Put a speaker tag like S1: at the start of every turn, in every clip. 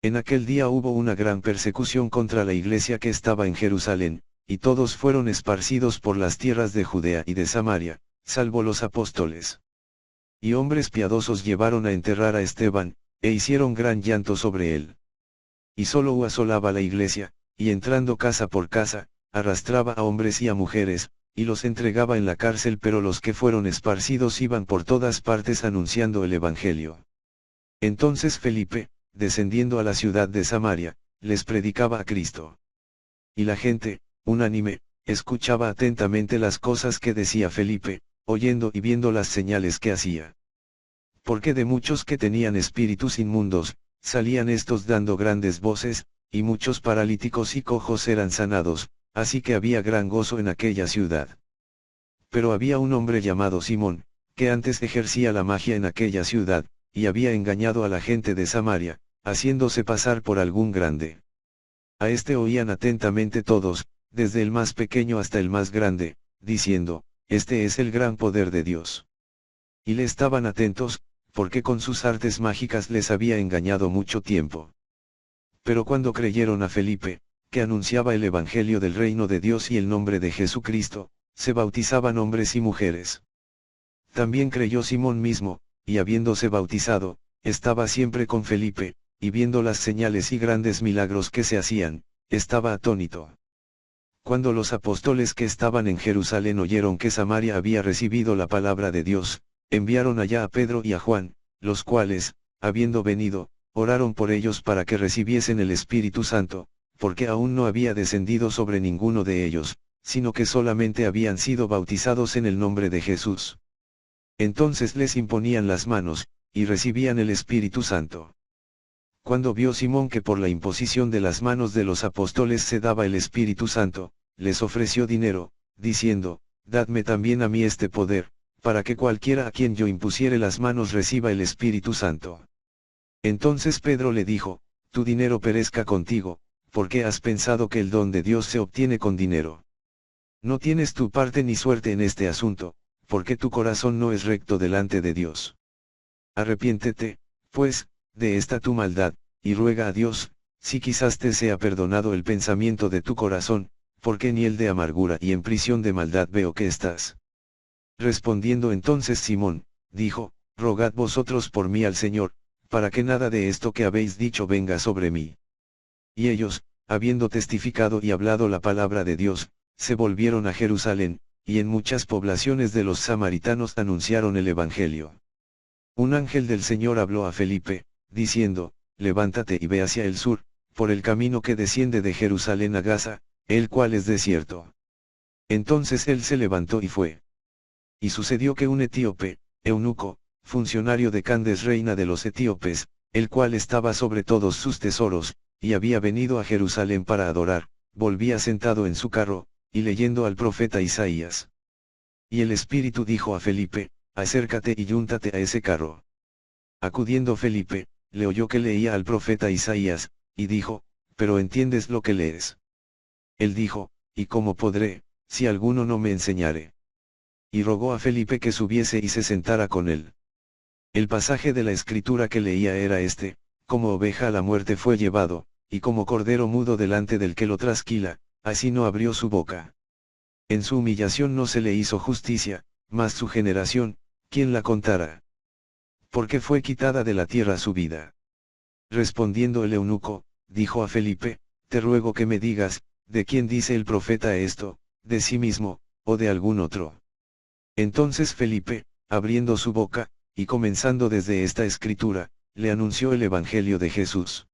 S1: En aquel día hubo una gran persecución contra la iglesia que estaba en Jerusalén, y todos fueron esparcidos por las tierras de Judea y de Samaria, salvo los apóstoles. Y hombres piadosos llevaron a enterrar a Esteban, e hicieron gran llanto sobre él. Y solo asolaba la iglesia, y entrando casa por casa, arrastraba a hombres y a mujeres, y los entregaba en la cárcel, pero los que fueron esparcidos iban por todas partes anunciando el evangelio. Entonces Felipe, descendiendo a la ciudad de Samaria, les predicaba a Cristo. Y la gente, unánime, escuchaba atentamente las cosas que decía Felipe, oyendo y viendo las señales que hacía. Porque de muchos que tenían espíritus inmundos, salían estos dando grandes voces, y muchos paralíticos y cojos eran sanados, así que había gran gozo en aquella ciudad. Pero había un hombre llamado Simón, que antes ejercía la magia en aquella ciudad, y había engañado a la gente de Samaria, haciéndose pasar por algún grande. A este oían atentamente todos, desde el más pequeño hasta el más grande, diciendo, este es el gran poder de Dios. Y le estaban atentos, porque con sus artes mágicas les había engañado mucho tiempo. Pero cuando creyeron a Felipe, que anunciaba el evangelio del reino de Dios y el nombre de Jesucristo, se bautizaban hombres y mujeres. También creyó Simón mismo, y habiéndose bautizado, estaba siempre con Felipe, y viendo las señales y grandes milagros que se hacían, estaba atónito. Cuando los apóstoles que estaban en Jerusalén oyeron que Samaria había recibido la palabra de Dios, enviaron allá a Pedro y a Juan, los cuales, habiendo venido, oraron por ellos para que recibiesen el Espíritu Santo, porque aún no había descendido sobre ninguno de ellos, sino que solamente habían sido bautizados en el nombre de Jesús. Entonces les imponían las manos, y recibían el Espíritu Santo. Cuando vio Simón que por la imposición de las manos de los apóstoles se daba el Espíritu Santo, les ofreció dinero, diciendo, dadme también a mí este poder, para que cualquiera a quien yo impusiere las manos reciba el Espíritu Santo. Entonces Pedro le dijo, tu dinero perezca contigo, porque has pensado que el don de Dios se obtiene con dinero. No tienes tu parte ni suerte en este asunto, porque tu corazón no es recto delante de Dios. Arrepiéntete, pues, de esta tu maldad, y ruega a Dios, si quizás te sea perdonado el pensamiento de tu corazón, porque en hiel de amargura y en prisión de maldad veo que estás. Respondiendo entonces Simón, dijo, rogad vosotros por mí al Señor, para que nada de esto que habéis dicho venga sobre mí. Y ellos, habiendo testificado y hablado la palabra de Dios, se volvieron a Jerusalén, y en muchas poblaciones de los samaritanos anunciaron el Evangelio. Un ángel del Señor habló a Felipe, diciendo, levántate y ve hacia el sur, por el camino que desciende de Jerusalén a Gaza, el cual es desierto. Entonces él se levantó y fue. Y sucedió que un etíope, eunuco, funcionario de Candes reina de los etíopes, el cual estaba sobre todos sus tesoros, y había venido a Jerusalén para adorar, volvía sentado en su carro, y leyendo al profeta Isaías. Y el Espíritu dijo a Felipe, acércate y yúntate a ese carro. Acudiendo Felipe, le oyó que leía al profeta Isaías, y dijo, pero ¿entiendes lo que lees? Él dijo, ¿y cómo podré, si alguno no me enseñare? Y rogó a Felipe que subiese y se sentara con él. El pasaje de la escritura que leía era este, como oveja a la muerte fue llevado, y como cordero mudo delante del que lo trasquila, así no abrió su boca. En su humillación no se le hizo justicia, mas su generación, ¿quién la contara? Porque fue quitada de la tierra su vida. Respondiendo el eunuco, dijo a Felipe, te ruego que me digas, ¿de quién dice el profeta esto, de sí mismo, o de algún otro? Entonces Felipe, abriendo su boca, y comenzando desde esta escritura, le anunció el Evangelio de Jesús.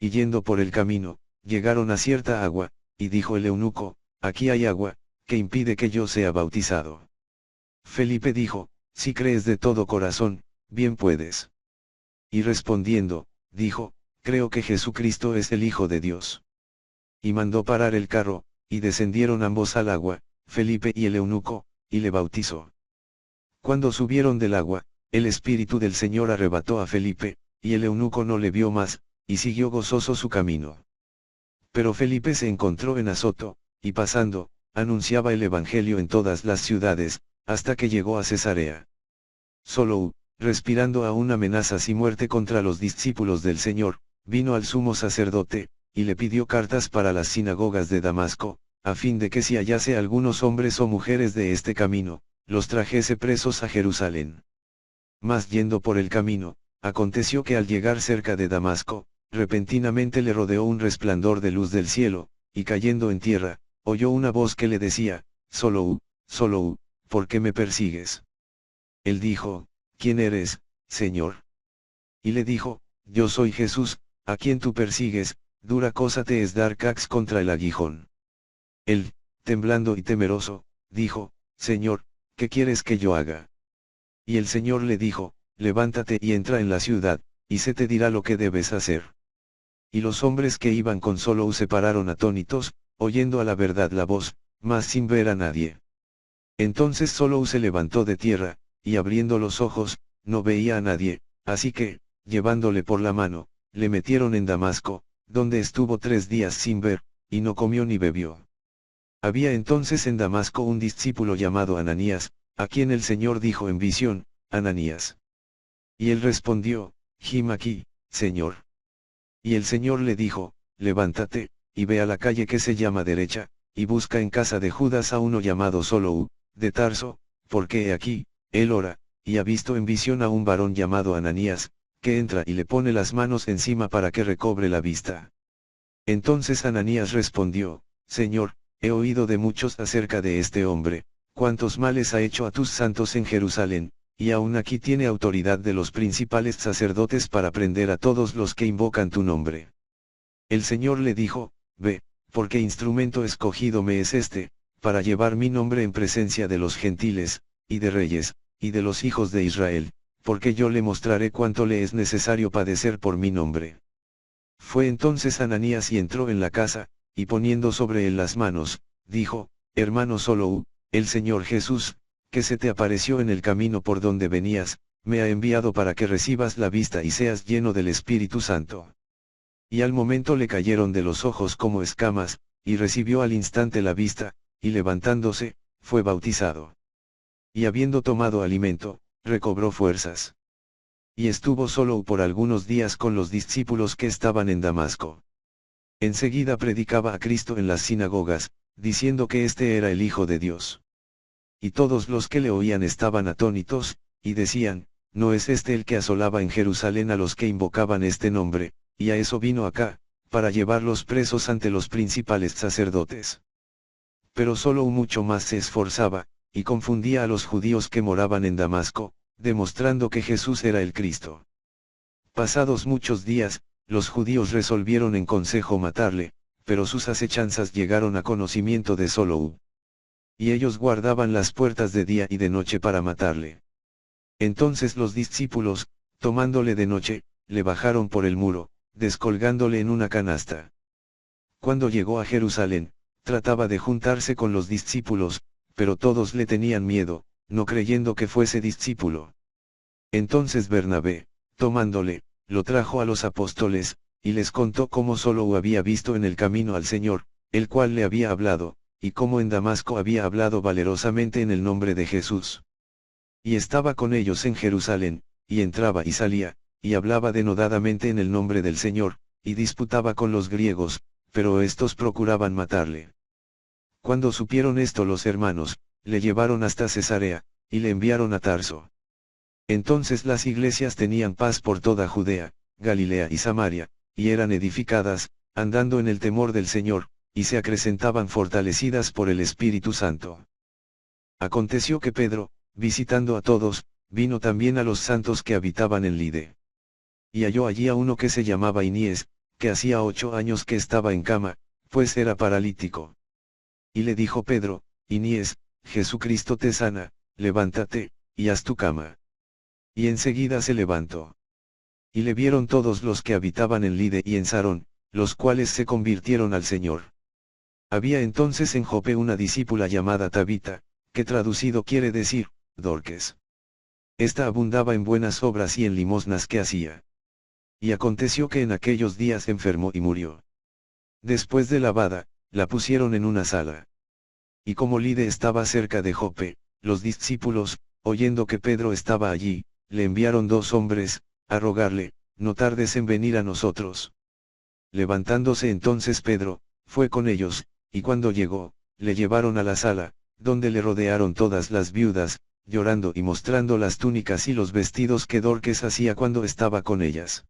S1: Y yendo por el camino, llegaron a cierta agua, y dijo el eunuco, aquí hay agua, que impide que yo sea bautizado. Felipe dijo, si crees de todo corazón, bien puedes. Y respondiendo, dijo, creo que Jesucristo es el Hijo de Dios. Y mandó parar el carro, y descendieron ambos al agua, Felipe y el eunuco, y le bautizó. Cuando subieron del agua, el Espíritu del Señor arrebató a Felipe, y el eunuco no le vio más, y siguió gozoso su camino. Pero Felipe se encontró en Azoto, y pasando, anunciaba el Evangelio en todas las ciudades, hasta que llegó a Cesarea. Solo, respirando aún amenazas y muerte contra los discípulos del Señor, vino al sumo sacerdote, y le pidió cartas para las sinagogas de Damasco, a fin de que si hallase algunos hombres o mujeres de este camino, los trajese presos a Jerusalén. Mas yendo por el camino, aconteció que al llegar cerca de Damasco, repentinamente le rodeó un resplandor de luz del cielo, y cayendo en tierra, oyó una voz que le decía, Solo, ¿por qué me persigues? Él dijo, ¿quién eres, Señor? Y le dijo, yo soy Jesús, a quien tú persigues, dura cosa te es dar cax contra el aguijón. Él, temblando y temeroso, dijo, Señor, ¿qué quieres que yo haga? Y el Señor le dijo, levántate y entra en la ciudad, y se te dirá lo que debes hacer. Y los hombres que iban con Solou se pararon atónitos, oyendo a la verdad la voz, mas sin ver a nadie. Entonces Solou se levantó de tierra, y abriendo los ojos, no veía a nadie, así que, llevándole por la mano, le metieron en Damasco, donde estuvo 3 días sin ver, y no comió ni bebió. Había entonces en Damasco un discípulo llamado Ananías, a quien el Señor dijo en visión, Ananías. Y él respondió, Jim aquí, Señor. Y el Señor le dijo, levántate, y ve a la calle que se llama derecha, y busca en casa de Judas a uno llamado Solou, de Tarso, porque he aquí, él ora, y ha visto en visión a un varón llamado Ananías, que entra y le pone las manos encima para que recobre la vista. Entonces Ananías respondió, Señor, he oído de muchos acerca de este hombre, cuántos males ha hecho a tus santos en Jerusalén, y aún aquí tiene autoridad de los principales sacerdotes para prender a todos los que invocan tu nombre. El Señor le dijo, ve, porque instrumento escogido me es este, para llevar mi nombre en presencia de los gentiles, y de reyes, y de los hijos de Israel, porque yo le mostraré cuánto le es necesario padecer por mi nombre. Fue entonces Ananías y entró en la casa, y poniendo sobre él las manos, dijo, hermano Solou, el Señor Jesús, que se te apareció en el camino por donde venías, me ha enviado para que recibas la vista y seas lleno del Espíritu Santo. Y al momento le cayeron de los ojos como escamas, y recibió al instante la vista, y levantándose, fue bautizado. Y habiendo tomado alimento, recobró fuerzas. Y estuvo solo por algunos días con los discípulos que estaban en Damasco. Enseguida predicaba a Cristo en las sinagogas, diciendo que este era el Hijo de Dios. Y todos los que le oían estaban atónitos, y decían, ¿no es este el que asolaba en Jerusalén a los que invocaban este nombre, y a eso vino acá, para llevarlos presos ante los principales sacerdotes? Pero solo mucho más se esforzaba, y confundía a los judíos que moraban en Damasco, demostrando que Jesús era el Cristo. Pasados muchos días, los judíos resolvieron en consejo matarle, pero sus acechanzas llegaron a conocimiento de Solou. Y ellos guardaban las puertas de día y de noche para matarle. Entonces los discípulos, tomándole de noche, le bajaron por el muro, descolgándole en una canasta. Cuando llegó a Jerusalén, trataba de juntarse con los discípulos, pero todos le tenían miedo, no creyendo que fuese discípulo. Entonces Bernabé, tomándole, lo trajo a los apóstoles, y les contó cómo Solou había visto en el camino al Señor, el cual le había hablado, y cómo en Damasco había hablado valerosamente en el nombre de Jesús. Y estaba con ellos en Jerusalén, y entraba y salía, y hablaba denodadamente en el nombre del Señor, y disputaba con los griegos, pero estos procuraban matarle. Cuando supieron esto los hermanos, le llevaron hasta Cesarea, y le enviaron a Tarso. Entonces las iglesias tenían paz por toda Judea, Galilea y Samaria, y eran edificadas, andando en el temor del Señor, y se acrecentaban fortalecidas por el Espíritu Santo. Aconteció que Pedro, visitando a todos, vino también a los santos que habitaban en Lide. Y halló allí a uno que se llamaba Inies, que hacía 8 años que estaba en cama, pues era paralítico. Y le dijo Pedro, Inies, Jesucristo te sana, levántate, y haz tu cama. Y enseguida se levantó. Y le vieron todos los que habitaban en Lide y en Sarón, los cuales se convirtieron al Señor. Había entonces en Jope una discípula llamada Tabita, que traducido quiere decir, Dorques. Esta abundaba en buenas obras y en limosnas que hacía. Y aconteció que en aquellos días enfermó y murió. Después de lavada, la pusieron en una sala. Y como Lide estaba cerca de Jope, los discípulos, oyendo que Pedro estaba allí, le enviaron 2 hombres, a rogarle, no tardes en venir a nosotros. Levantándose entonces Pedro, fue con ellos, y cuando llegó, le llevaron a la sala, donde le rodearon todas las viudas, llorando y mostrando las túnicas y los vestidos que Dorques hacía cuando estaba con ellas.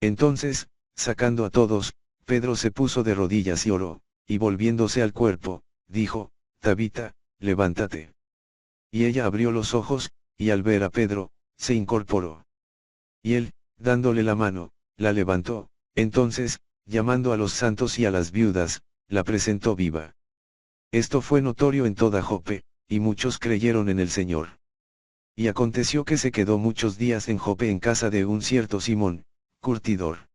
S1: Entonces, sacando a todos, Pedro se puso de rodillas y oró, y volviéndose al cuerpo, dijo, Tabita, levántate. Y ella abrió los ojos, y al ver a Pedro, se incorporó. Y él, dándole la mano, la levantó, entonces, llamando a los santos y a las viudas, la presentó viva. Esto fue notorio en toda Jope, y muchos creyeron en el Señor. Y aconteció que se quedó muchos días en Jope en casa de un cierto Simón, curtidor.